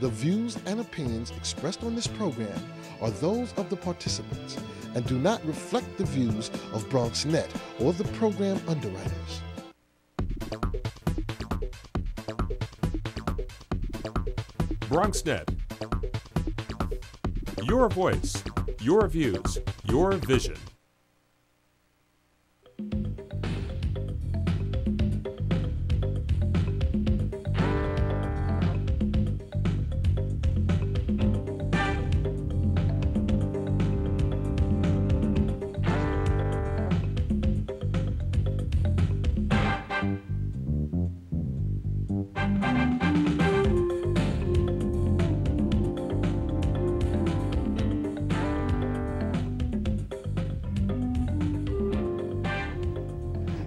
The views and opinions expressed on this program are those of the participants and do not reflect the views of BronxNet or the program underwriters. BronxNet. Your voice, your views, your vision.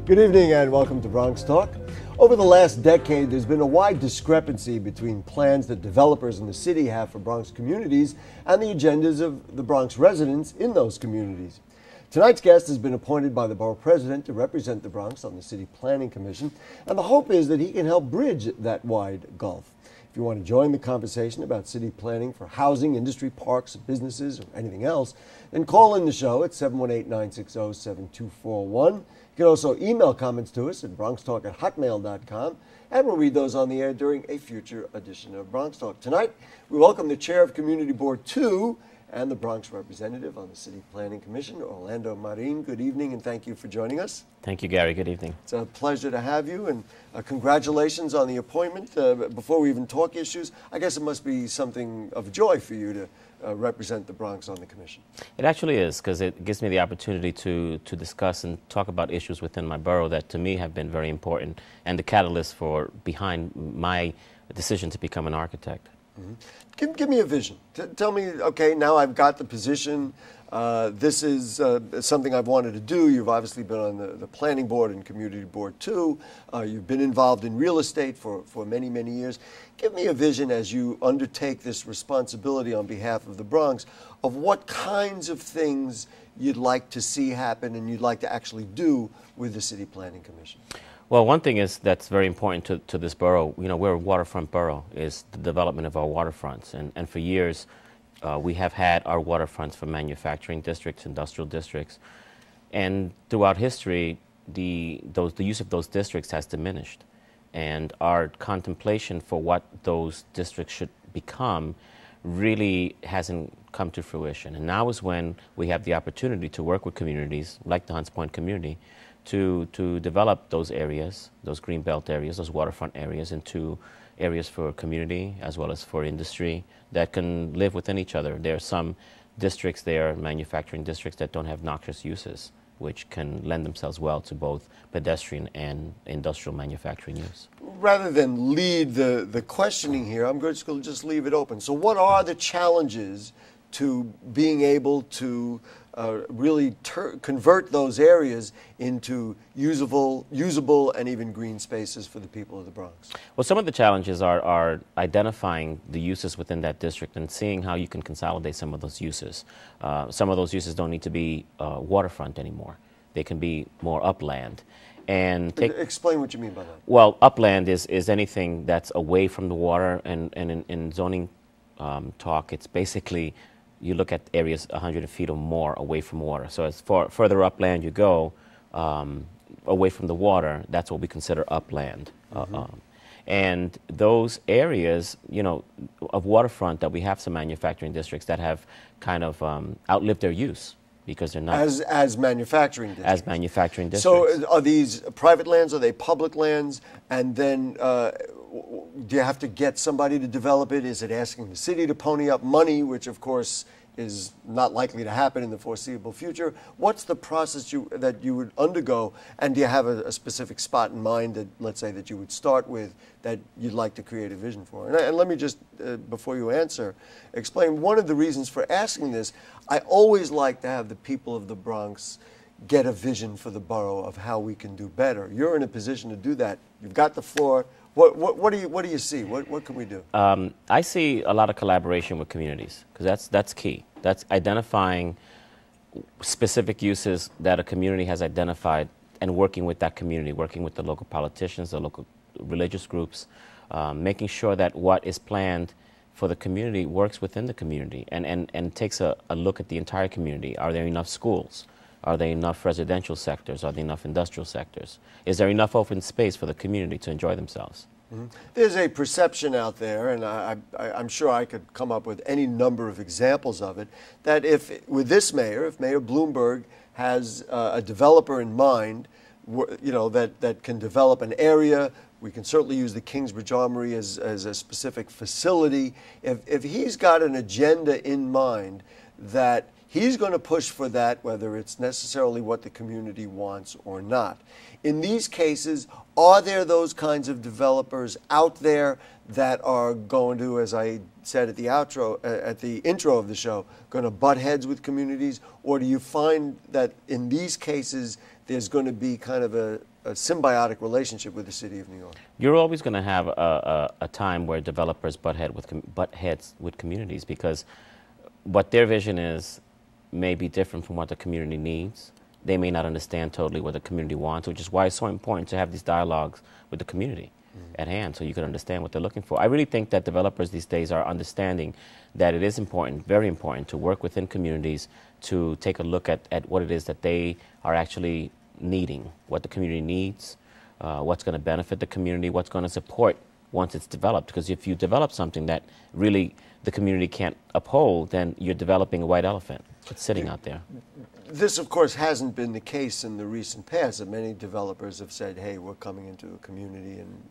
Good evening and welcome to BronxTalk. Over the last decade, there's been a wide discrepancy between plans that developers in the city have for Bronx communities and the agendas of the Bronx residents in those communities. Tonight's guest has been appointed by the borough president to represent the Bronx on the City Planning Commission, and the hope is that he can help bridge that wide gulf. If you want to join the conversation about city planning for housing, industry, parks, businesses, or anything else, then call in the show at 718-960-7241. You can also email comments to us at bronxtalk@hotmail.com, and we'll read those on the air during a future edition of Bronx Talk. Tonight, we welcome the chair of Community Board 2 and the Bronx representative on the City Planning Commission, Orlando Marin. Good evening, and thank you for joining us. Thank you, Gary. Good evening. It's a pleasure to have you, and congratulations on the appointment. Before we even talk issues, I guess it must be something of joy for you to represent the Bronx on the commission. It actually is, because it gives me the opportunity to discuss and talk about issues within my borough that to me have been very important and the catalyst for behind my decision to become an architect. Mm-hmm. Give me a vision. Tell me, okay, now I've got the position. This is something I've wanted to do. You've obviously been on the planning board and community board too. You've been involved in real estate for many, many years. Give me a vision as you undertake this responsibility on behalf of the Bronx of what kinds of things you'd like to see happen and you'd like to actually do with the City Planning Commission. Well, one thing that's very important to this borough, you know, we're a waterfront borough, is the development of our waterfronts. And for years, we have had our waterfronts for manufacturing districts, industrial districts. And throughout history, the use of those districts has diminished. And our contemplation for what those districts should become really hasn't come to fruition. And now is when we have the opportunity to work with communities, like the Hunts Point community, to develop those areas, those greenbelt areas, those waterfront areas, into areas for community as well as for industry that can live within each other. There are some districts there, manufacturing districts, that don't have noxious uses, which can lend themselves well to both pedestrian and industrial manufacturing use. Rather than lead the questioning here, I'm going to just leave it open. So what are the challenges to being able to really convert those areas into usable and even green spaces for the people of the Bronx? Well, some of the challenges are identifying the uses within that district and seeing how you can consolidate some of those uses. Some of those uses don't need to be waterfront anymore. They can be more upland. And explain what you mean by that. Well, upland is anything that's away from the water, and in zoning talk, it's basically you look at areas 100 feet or more away from water. So as further upland you go, away from the water, that's what we consider upland. Mm-hmm. And those areas, you know, of waterfront, that we have some manufacturing districts that have kind of outlived their use because they're not as manufacturing districts. As manufacturing districts. So are these private lands? Are they public lands? And then do you have to get somebody to develop it? Is it asking the city to pony up money, which of course is not likely to happen in the foreseeable future? What's the process that you would undergo, and do you have a specific spot in mind that, let's say, that you would start with that you'd like to create a vision for? And let me just, before you answer, explain one of the reasons for asking this. I always like to have the people of the Bronx get a vision for the borough of how we can do better. You're in a position to do that. You've got the floor. What do you see? What can we do? I see a lot of collaboration with communities, because that's key. That's identifying specific uses that a community has identified and working with that community, working with the local politicians, the local religious groups, making sure that what is planned for the community works within the community and takes a look at the entire community. Are there enough schools? Are there enough residential sectors? Are there enough industrial sectors? Is there enough open space for the community to enjoy themselves? Mm-hmm. There's a perception out there, and I'm sure I could come up with any number of examples of it, that with this mayor, if Mayor Bloomberg has a developer in mind, that can develop an area. We can certainly use the Kingsbridge Armory as a specific facility. If he's got an agenda in mind that he's going to push for that, whether it's necessarily what the community wants or not. In these cases, are there those kinds of developers out there that are going to, as I said at the intro of the show, going to butt heads with communities? Or do you find that in these cases there's going to be kind of a symbiotic relationship with the city of New York? You're always going to have a time where developers butt heads with communities, because what their vision is may be different from what the community needs. They may not understand totally what the community wants, which is why it's so important to have these dialogues with the community at hand so you can understand what they're looking for. I really think that developers these days are understanding that it is important, very important, to work within communities to take a look at what it is that they are actually needing, what the community needs, what's going to benefit the community, what's going to support once it's developed. Because if you develop something that really the community can't uphold, then you're developing a white elephant. It's sitting out there. This, of course, hasn't been the case in the recent past. That many developers have said, hey, we're coming into a community and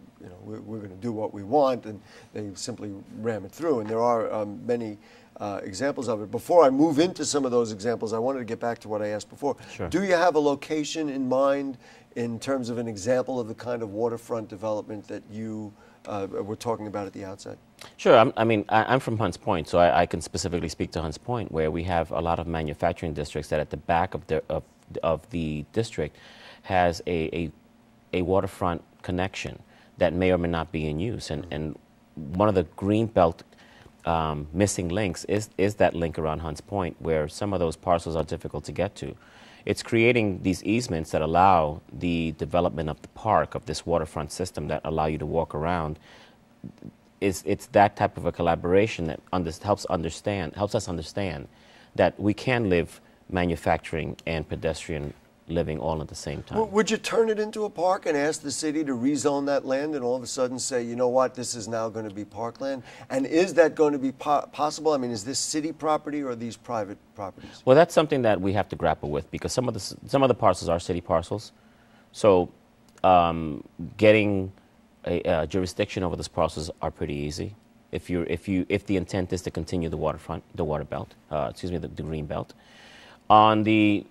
we're going to do what we want, and they simply ram it through. And there are many examples of it. Before I move into some of those examples, I wanted to get back to what I asked before. Sure. Do you have a location in mind in terms of an example of the kind of waterfront development that you were talking about at the outset? Sure. I'm from Hunts Point, so I can specifically speak to Hunts Point, where we have a lot of manufacturing districts that at the back of the district has a waterfront connection that may or may not be in use. And one of the green belt missing links is that link around Hunts Point, where some of those parcels are difficult to get to. It's creating these easements that allow the development of the park, of this waterfront system that allow you to walk around. It's that type of a collaboration that helps us understand that we can live manufacturing and pedestrian living all at the same time. Would you turn it into a park and ask the city to rezone that land and all of a sudden say, you know what, this is now going to be parkland? And is that going to be possible? I mean, is this city property or are these private properties? Well, that's something that we have to grapple with, because some of the parcels are city parcels. So getting a jurisdiction over those parcels are pretty easy if the intent is to continue the waterfront, the green belt. On the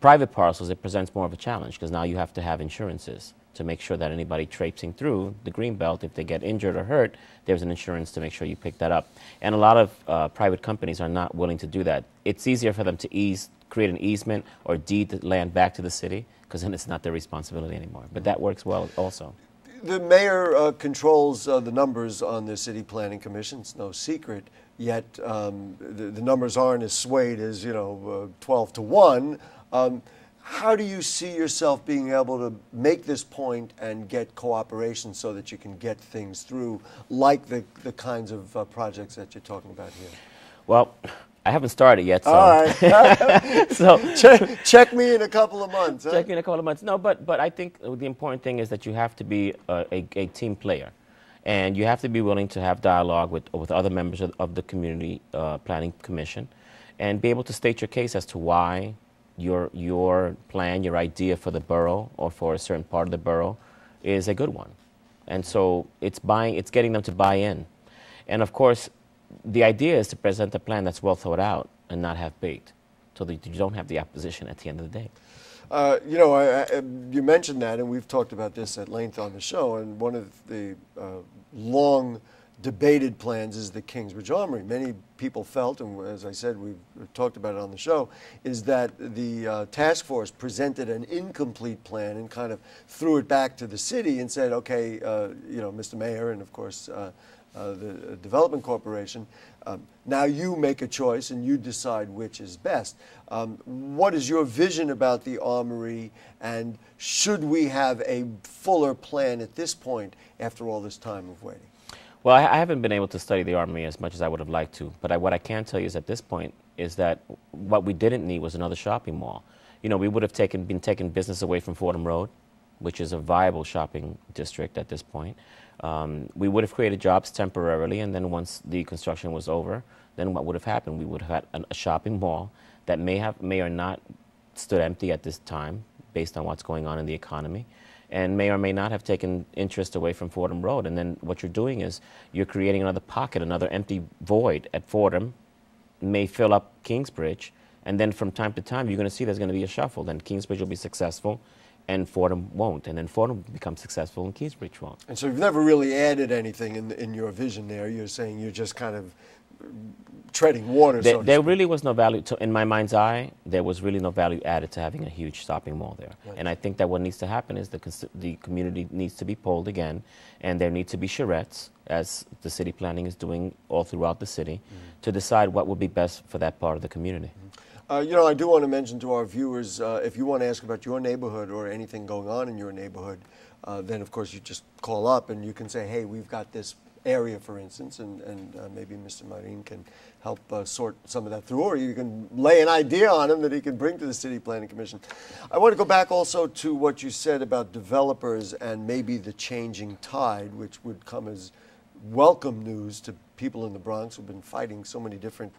private parcels, it presents more of a challenge, because now you have to have insurances to make sure that anybody traipsing through the green belt, if they get injured or hurt, there's an insurance to make sure you pick that up. And a lot of private companies are not willing to do that. It's easier for them to create an easement or deed the land back to the city, because then it's not their responsibility anymore. But that works well also. The mayor controls the numbers on the City Planning Commission. It's no secret. Yet the numbers aren't as swayed as 12 to 1. How do you see yourself being able to make this point and get cooperation so that you can get things through, like the kinds of projects that you're talking about here? Well, I haven't started yet, so. All right. So check me in a couple of months. Huh? Check me in a couple of months. No, but I think the important thing is that you have to be a team player, and you have to be willing to have dialogue with other members of the Community Planning Commission, and be able to state your case as to why your plan, your idea for the borough or for a certain part of the borough is a good one. And so it's getting them to buy in. And of course, the idea is to present a plan that's well thought out and not half-baked, so that you don't have the opposition at the end of the day. You mentioned that, and we've talked about this at length on the show, and one of the long debated plans is the Kingsbridge Armory. Many people felt, and as I said, we've talked about it on the show, is that the task force presented an incomplete plan and kind of threw it back to the city and said, okay, Mr. Mayor, and of course the Development Corporation, now you make a choice and you decide which is best. What is your vision about the Armory, and should we have a fuller plan at this point after all this time of waiting? Well, I haven't been able to study the Armory as much as I would have liked to, but what I can tell you is at this point is that what we didn't need was another shopping mall. You know, we would have been taking business away from Fordham Road, which is a viable shopping district at this point. We would have created jobs temporarily, and then once the construction was over, then what would have happened? We would have had a shopping mall that may or not stood empty at this time based on what's going on in the economy, and may or may not have taken interest away from Fordham Road. And then what you're doing is you're creating another pocket, another empty void at Fordham, may fill up Kingsbridge, and then from time to time you're going to see there's going to be a shuffle. Then Kingsbridge will be successful and Fordham won't, and then Fordham will become successful and Kingsbridge won't. And so you've never really added anything in your vision there. You're saying you're just kind of treading water. There really was no value, in my mind's eye, there was really no value added to having a huge shopping mall there. Right. And I think that what needs to happen is the community needs to be polled again, and there need to be charrettes, as the city planning is doing all throughout the city, to decide what would be best for that part of the community. You know, I do want to mention to our viewers, if you want to ask about your neighborhood or anything going on in your neighborhood, then of course you just call up and you can say, hey, we've got this area, for instance, and maybe Mr. Marin can help sort some of that through, or you can lay an idea on him that he can bring to the City Planning Commission. I want to go back also to what you said about developers and maybe the changing tide, which would come as welcome news to people in the Bronx who've been fighting so many different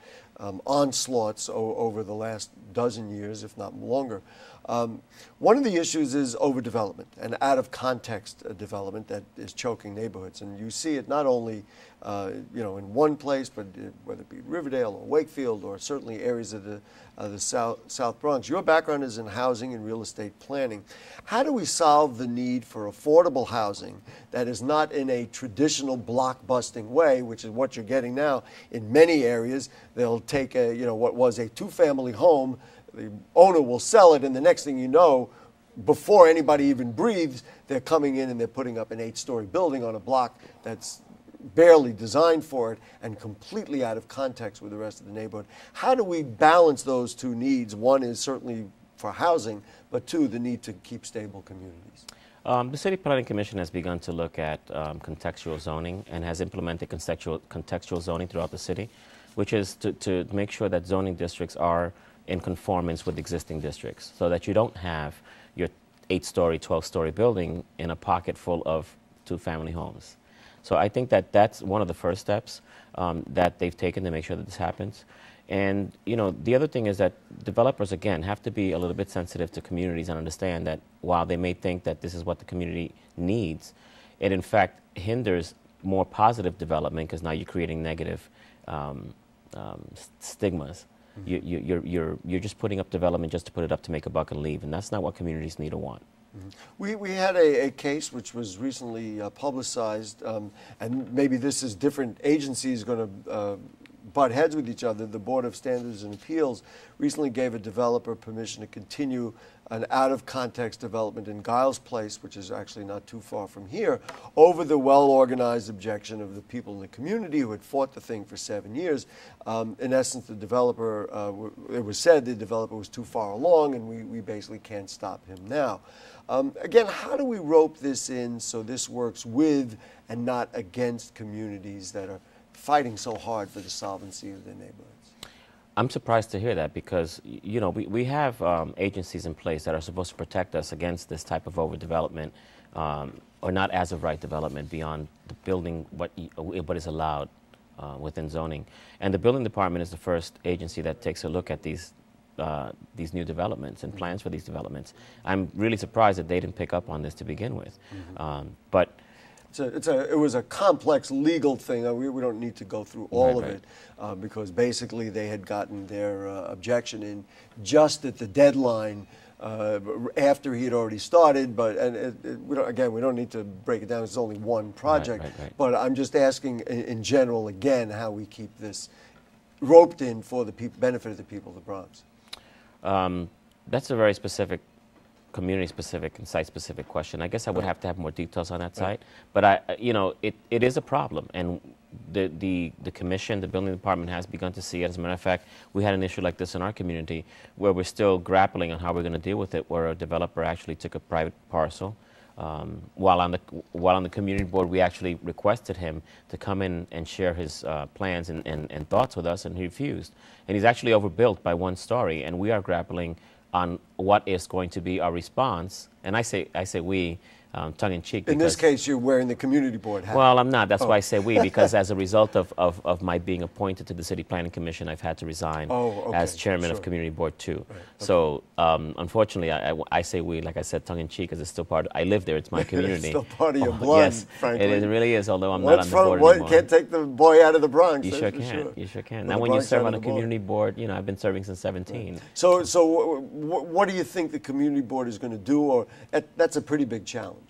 onslaughts over the last dozen years, if not longer. One of the issues is overdevelopment and out-of-context development that is choking neighborhoods. And you see it not only you know, in one place, but whether it be Riverdale or Wakefield or certainly areas of the South Bronx. Your background is in housing and real estate planning. How do we solve the need for affordable housing that is not in a traditional block-busting way, which is what you're getting now in many areas? They'll take a, you know, what was a two-family home, the owner will sell it, and the next thing you know, before anybody even breathes, they're coming in and they're putting up an 8-story building on a block that's barely designed for it and completely out of context with the rest of the neighborhood. How do we balance those two needs? One is certainly for housing, but two, the need to keep stable communities. The City Planning Commission has begun to look at contextual zoning and has implemented contextual zoning throughout the city, which is to make sure that zoning districts are in conformance with existing districts, so that you don't have your 8-story, 12-story building in a pocket full of two-family homes. So I think that that's one of the first steps that they've taken to make sure that this happens. And you know, the other thing is that developers, again, have to be a little bit sensitive to communities and understand that while they may think that this is what the community needs, it in fact hinders more positive development, because now you're creating negative stigmas. You're just putting up development just to put it up to make a buck and leave, and that's not what communities need or want. We had a case which was recently publicized, and maybe this is different agencies going to butt heads with each other. The Board of Standards and Appeals recently gave a developer permission to continue an out-of-context development in Giles Place, which is actually not too far from here, over the well-organized objection of the people in the community who had fought the thing for 7 years. In essence, the developer, it was said the developer was too far along, and we basically can't stop him now. Again, how do we rope this in so this works with and not against communities that are fighting so hard for the solvency of their neighborhoods? I'm surprised to hear that, because you know, we have agencies in place that are supposed to protect us against this type of overdevelopment or not as of right development beyond the building what is allowed within zoning. And the building department is the first agency that takes a look at these new developments and plans for these developments. I'm really surprised that they didn't pick up on this to begin with. But it was a complex legal thing. We don't need to go through all of it because basically they had gotten their objection in just at the deadline after he had already started. But we don't need to break it down. It's only one project. Right. But I'm just asking in general again how we keep this roped in for the benefit of the people of the Bronx. That's a very specific, community-specific and site-specific question. I guess I would have to have more details on that site. But you know, it is a problem, and the commission, the building department, has begun to see it. As a matter of fact, we had an issue like this in our community where we're still grappling on how we're going to deal with it, where a developer actually took a private parcel While on the community board, we actually requested him to come in and share his plans and thoughts with us, and he refused. And he's actually overbuilt by 1 story, and we are grappling on what is going to be our response. And I say we, tongue-in-cheek. In this case, you're wearing the community board hat. Well, I'm not. That's why I say we, because as a result of my being appointed to the City Planning Commission, I've had to resign as chairman of Community Board 2. Right. Okay. So, unfortunately, I say we, like I said, tongue-in-cheek, because it's still part I live there. It's my community. It's still part of your blood, yes, frankly. It really is, although I'm not on the board anymore. Can't take the boy out of the Bronx. You sure can. Sure. You sure can. Now, when you serve on a community board, you know, I've been serving since 17. Right. So what do you think the community board is going to do? Or that's a pretty big challenge.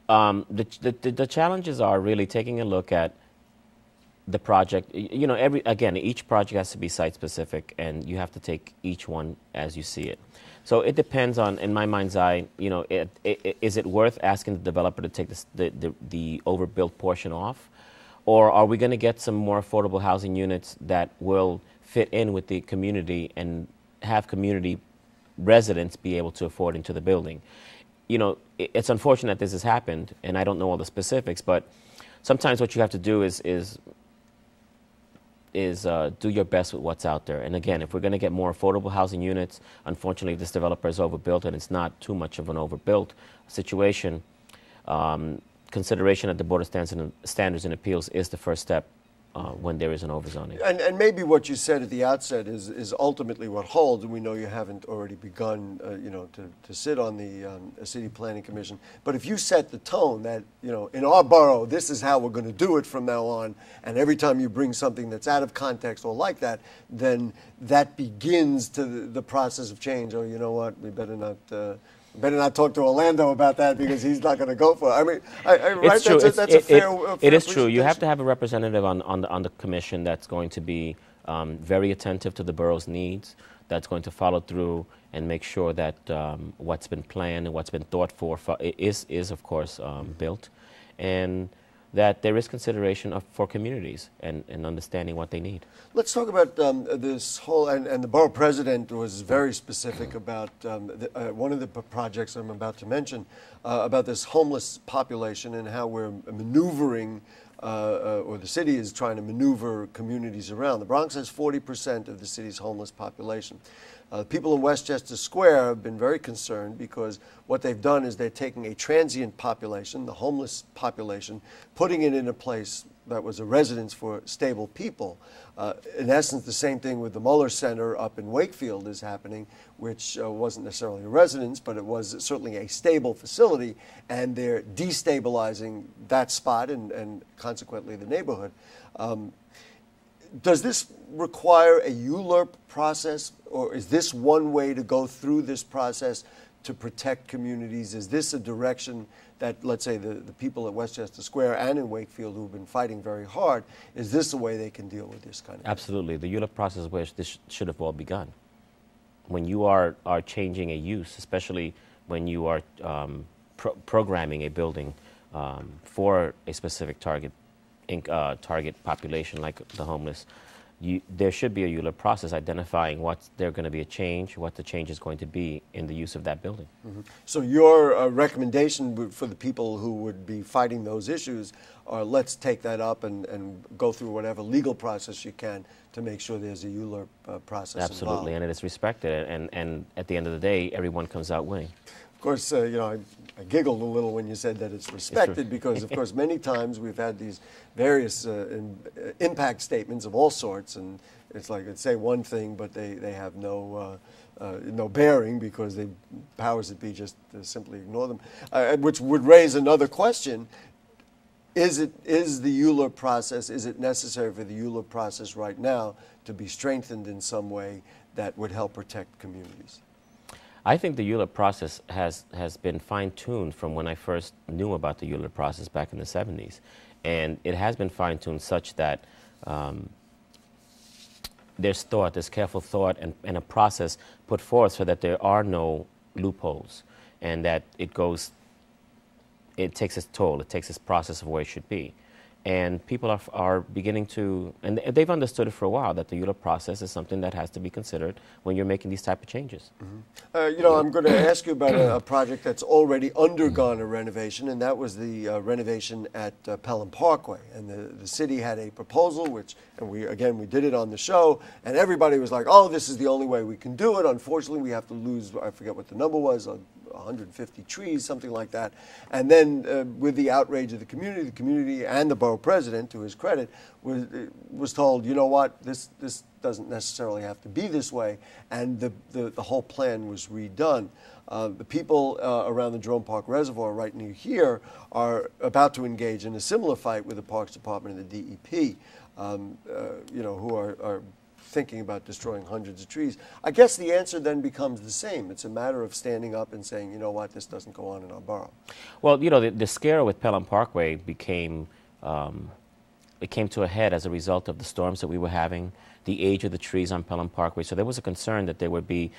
The challenges are really taking a look at the project. You know, each project has to be site-specific, and you have to take each one as you see it. So it depends on, in my mind's eye, you know, is it worth asking the developer to take the overbuilt portion off? Or are we going to get some more affordable housing units that will fit in with the community and have community residents be able to afford into the building? You know, it's unfortunate this has happened, and I don't know all the specifics, but sometimes what you have to do is do your best with what's out there. And again, if we're going to get more affordable housing units, unfortunately, this developer is overbuilt, and it's not too much of an overbuilt situation. Consideration at the Board of Standards and Appeals is the first step when there is an overzoning. And maybe what you said at the outset is ultimately what holds, and we know you haven't already begun, you know, to sit on the City Planning Commission. But if you set the tone that, you know, in our borough, this is how we're going to do it from now on, and every time you bring something that's out of context or like that, then that begins to the process of change. Oh, you know what, we better not talk to Orlando about that because he's not going to go for it. I mean, right? It's true. That's a fair it is true. You have to have a representative on the commission that's going to be very attentive to the borough's needs, that's going to follow through and make sure that what's been planned and what's been thought for is of course, built, and that there is consideration for communities and understanding what they need. Let's talk about this whole, and the borough president was very specific about one of the projects I'm about to mention, about this homeless population and how we're maneuvering, or the city is trying to maneuver communities around. The Bronx has 40% of the city's homeless population. People in Westchester Square have been very concerned because what they've done is they're taking a transient population, the homeless population, putting it in a place that was a residence for stable people. In essence, the same thing with the Muller Center up in Wakefield is happening, which wasn't necessarily a residence, but it was certainly a stable facility, and they're destabilizing that spot and consequently the neighborhood. Does this require a ULURP process, or is this one way to go through this process to protect communities? Is this a direction that, let's say, the people at Westchester Square and in Wakefield who've been fighting very hard, is this a way they can deal with this kind of thing? Absolutely. The ULURP process is where this should have all begun. When you are changing a use, especially when you are programming a building for a specific target population like the homeless, there should be a ULURP process identifying what's there going to be a change, what the change is going to be in the use of that building. Mm-hmm. So your recommendation for the people who would be fighting those issues are, let's take that up and go through whatever legal process you can to make sure there's a ULURP process Absolutely, involved. And it is respected, and at the end of the day, everyone comes out winning. Of course, you know, I giggled a little when you said that it's respected because, of course, many times we've had these various impact statements of all sorts, and it's like they say one thing, but they have no bearing because the powers that be just simply ignore them, which would raise another question. Is the ULURP process, is it necessary for the ULURP process right now to be strengthened in some way that would help protect communities? I think the ULURP process has been fine-tuned from when I first knew about the ULURP process back in the 70s. And it has been fine-tuned such that there's thought, there's careful thought and a process put forth so that there are no loopholes and that it takes its toll, it takes its process of where it should be. And people are beginning to, and they've understood it for a while, that the ULURP process is something that has to be considered when you're making these type of changes. You know, I'm going to ask you about a project that's already undergone a renovation, and that was the renovation at Pelham Parkway. And the city had a proposal, which, and we did it on the show, and everybody was like, oh, this is the only way we can do it. Unfortunately, we have to lose, I forget what the number was, 150 trees, something like that. And then with the outrage of the community and the borough president, to his credit, was told, you know what, this doesn't necessarily have to be this way, and the whole plan was redone. The people around the Jerome Park Reservoir right near here are about to engage in a similar fight with the Parks Department and the DEP, you know, who are thinking about destroying hundreds of trees. I guess the answer then becomes the same. It's a matter of standing up and saying, you know what, this doesn't go on in our borough. Well, you know, the scare with Pelham Parkway became, it came to a head as a result of the storms that we were having, the age of the trees on Pelham Parkway. So there was a concern that there would be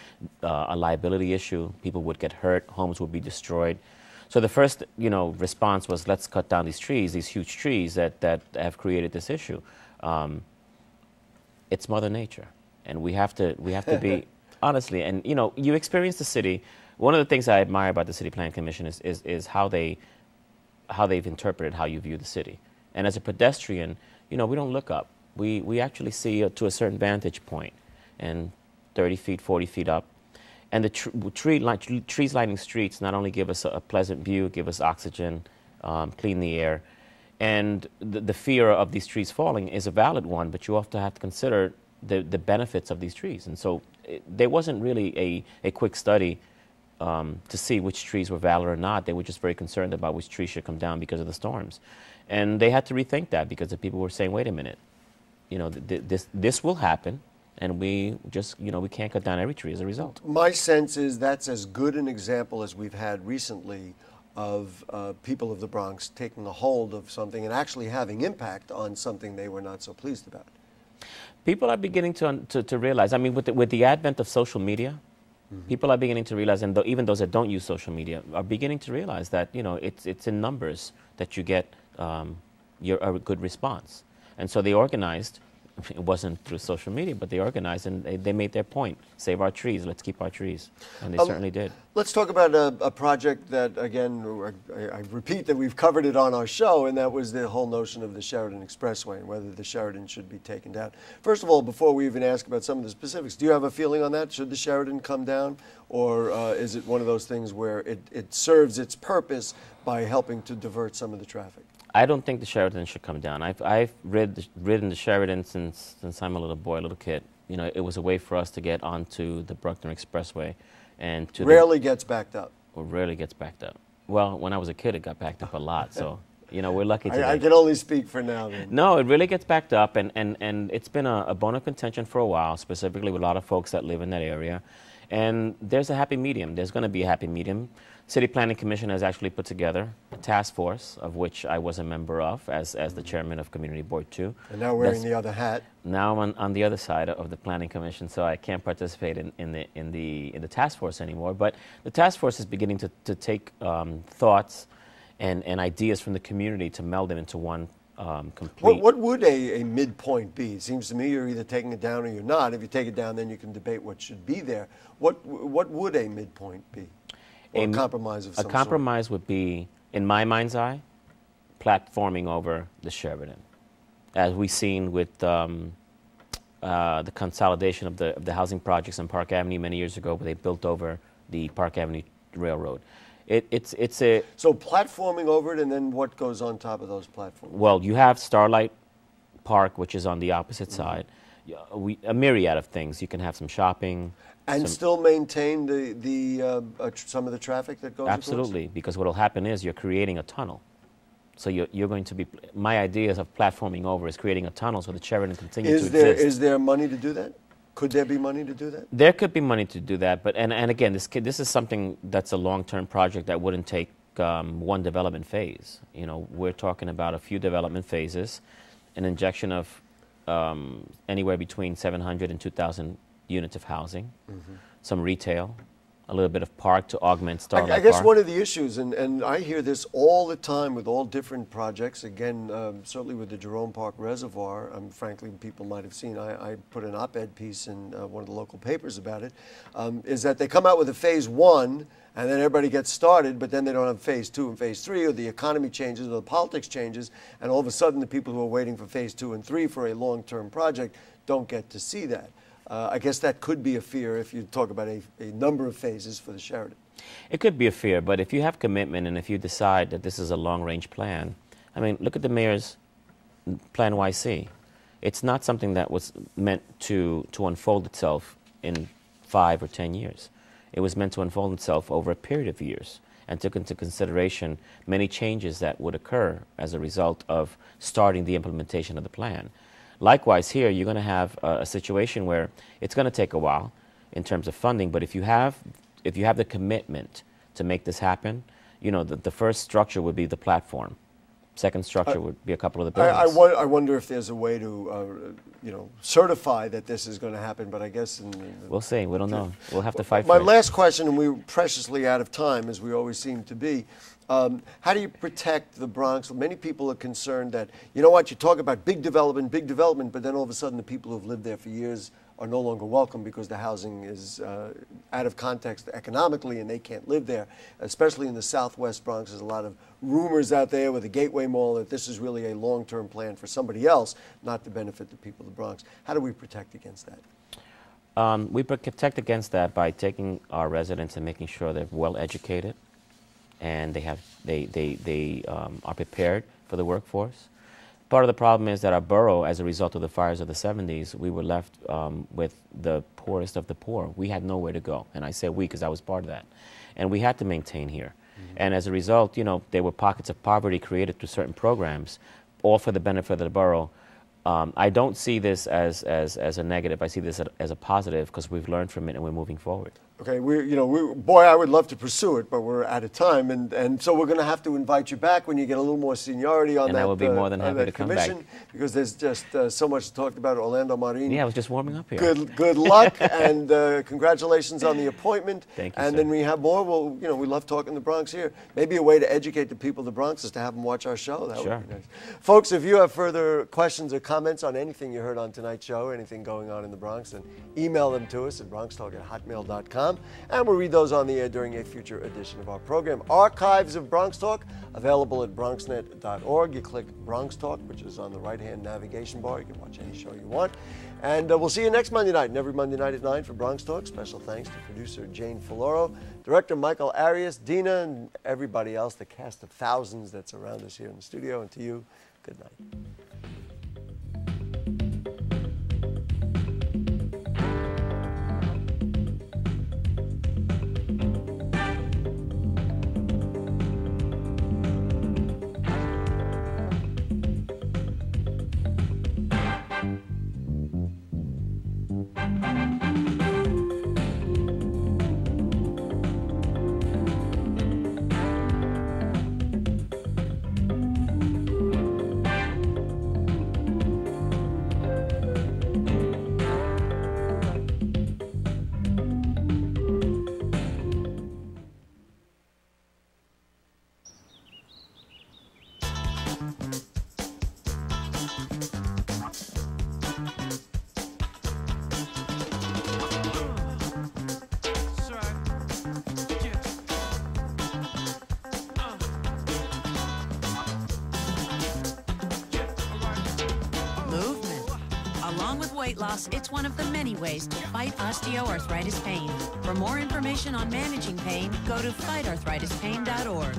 a liability issue, people would get hurt, homes would be destroyed. So the first, you know, response was, let's cut down these trees, these huge trees that have created this issue. It's Mother Nature, and we have to be honestly. And you know, you experience the city. One of the things I admire about the City Planning Commission is how they've interpreted how you view the city. And as a pedestrian, you know, we don't look up. We actually see to a certain vantage point, and 30 feet, 40 feet up. And the trees lining streets not only give us a pleasant view, give us oxygen, clean the air. And the fear of these trees falling is a valid one, but you also have to consider the benefits of these trees. And so there wasn't really a quick study to see which trees were valid or not. They were just very concerned about which trees should come down because of the storms. And they had to rethink that because the people were saying, wait a minute, you know, this will happen, and we just, you know, we can't cut down every tree as a result. My sense is that's as good an example as we've had recently of people of the Bronx taking a hold of something and actually having impact on something they were not so pleased about. People are beginning to realize, I mean, with the advent of social media, people are beginning to realize, and even those that don't use social media are beginning to realize that, you know, it's in numbers that you get a good response. And so they organized. It wasn't through social media, but they organized and they made their point. Save our trees, let's keep our trees. And they certainly did. Let's talk about a project that, again, I repeat that we've covered it on our show, and that was the whole notion of the Sheridan Expressway and whether the Sheridan should be taken down. First of all, before we even ask about some of the specifics, do you have a feeling on that? Should the Sheridan come down? Or is it one of those things where it serves its purpose by helping to divert some of the traffic? I don't think the Sheridan should come down. I've ridden the Sheridan since I'm a little boy, a little kid. You know, it was a way for us to get onto the Bruckner Expressway, and to rarely gets backed up. Or rarely gets backed up. Well, when I was a kid, it got backed up a lot. So, you know, we're lucky today. I can only speak for now. Then. No, it really gets backed up, and it's been a bone of contention for a while, specifically with a lot of folks that live in that area. And there's a happy medium. There's going to be a happy medium. City Planning Commission has actually put together a task force, of which I was a member of as the chairman of Community Board 2. And now wearing the other hat. Now I'm on the other side of the Planning Commission, so I can't participate in the task force anymore. But the task force is beginning to take thoughts and ideas from the community to meld them into one complete. What would a midpoint be? It seems to me you're either taking it down or you're not. If you take it down, then you can debate what should be there. What would a midpoint be? Or a compromise of some sort? A compromise would be, in my mind's eye, platforming over the Sheridan, as we've seen with the consolidation of the housing projects on Park Avenue many years ago, where they built over the Park Avenue Railroad. It's a so platforming over it, and then what goes on top of those platforms? Well, you have Starlight Park, which is on the opposite side. A myriad of things. You can have some shopping. And still maintain some of the traffic that goes absolutely, across? Because what will happen is you're creating a tunnel. So you're going to be, my ideas of platforming over is creating a tunnel so the Sheridan continues to exist. Is there money to do that? Could there be money to do that? There could be money to do that, but and again, this is something that's a long-term project that wouldn't take one development phase. You know, we're talking about a few development phases, an injection of anywhere between 700 and 2,000 units of housing, some retail, a little bit of park to augment Starlight I guess Park. one of the issues, and I hear this all the time with all different projects, again, certainly with the Jerome Park Reservoir, frankly, people might have seen, I put an op-ed piece in one of the local papers about it, is that they come out with a phase 1, and then everybody gets started, but then they don't have phase 2 and phase 3, or the economy changes, or the politics changes, and all of a sudden the people who are waiting for phase 2 and 3 for a long-term project don't get to see that. I guess that could be a fear if you talk about a number of phases for the Sheraton. It could be a fear, but if you have commitment and if you decide that this is a long-range plan, I mean, look at the mayor's Plan YC. It's not something that was meant to unfold itself in 5 or 10 years. It was meant to unfold itself over a period of years and took into consideration many changes that would occur as a result of starting the implementation of the plan. Likewise here, you're going to have a situation where it's going to take a while in terms of funding, but if you have the commitment to make this happen, you know, the first structure would be the platform. Second structure would be a couple of the buildings. I wonder if there's a way to, you know, certify that this is going to happen, but I guess... We'll see. We don't know. We'll have to fight for My it. last question, and we're preciously out of time, as we always seem to be, how do you protect the Bronx? Many people are concerned that, you know what, you talk about big development, but then all of a sudden the people who've lived there for years are no longer welcome because the housing is out of context economically and they can't live there. Especially in the southwest Bronx, there's a lot of rumors out there with the Gateway Mall that this is really a long-term plan for somebody else, not to benefit the people of the Bronx. How do we protect against that? We protect against that by taking our residents and making sure they're well educated and they are prepared for the workforce. Part of the problem is that our borough, as a result of the fires of the 70s, we were left with the poorest of the poor. We had nowhere to go, and I say we because I was part of that. And we had to maintain here. Mm-hmm. And as a result, you know, there were pockets of poverty created through certain programs, all for the benefit of the borough. I don't see this as a negative. I see this as a positive because we've learned from it and we're moving forward. Okay, boy, I would love to pursue it, but we're out of time, and so we're going to have to invite you back when you get a little more seniority on that. And I will be more than happy to come back. Because there's just so much to talk about. Orlando Marin. Yeah, I was just warming up here. Good luck, and congratulations on the appointment. Thank you. And sir. then we have more. Well, you know, we love talking the Bronx here. Maybe a way to educate the people of the Bronx is to have them watch our show. That Sure. would be nice. Folks, if you have further questions or comments on anything you heard on tonight's show, anything going on in the Bronx, then email them to us at BronxTalk@hotmail.com, and we'll read those on the air during a future edition of our program. Archives of Bronx Talk available at BronxNet.org. You click Bronx Talk, which is on the right-hand navigation bar. You can watch any show you want. And we'll see you next Monday night, and every Monday night at 9 for Bronx Talk. Special thanks to producer Jane Folloro, director Michael Arias, Dina, and everybody else, the cast of thousands that's around us here in the studio. And to you, good night. Weight loss, it's one of the many ways to fight osteoarthritis pain. For more information on managing pain, go to fightarthritispain.org.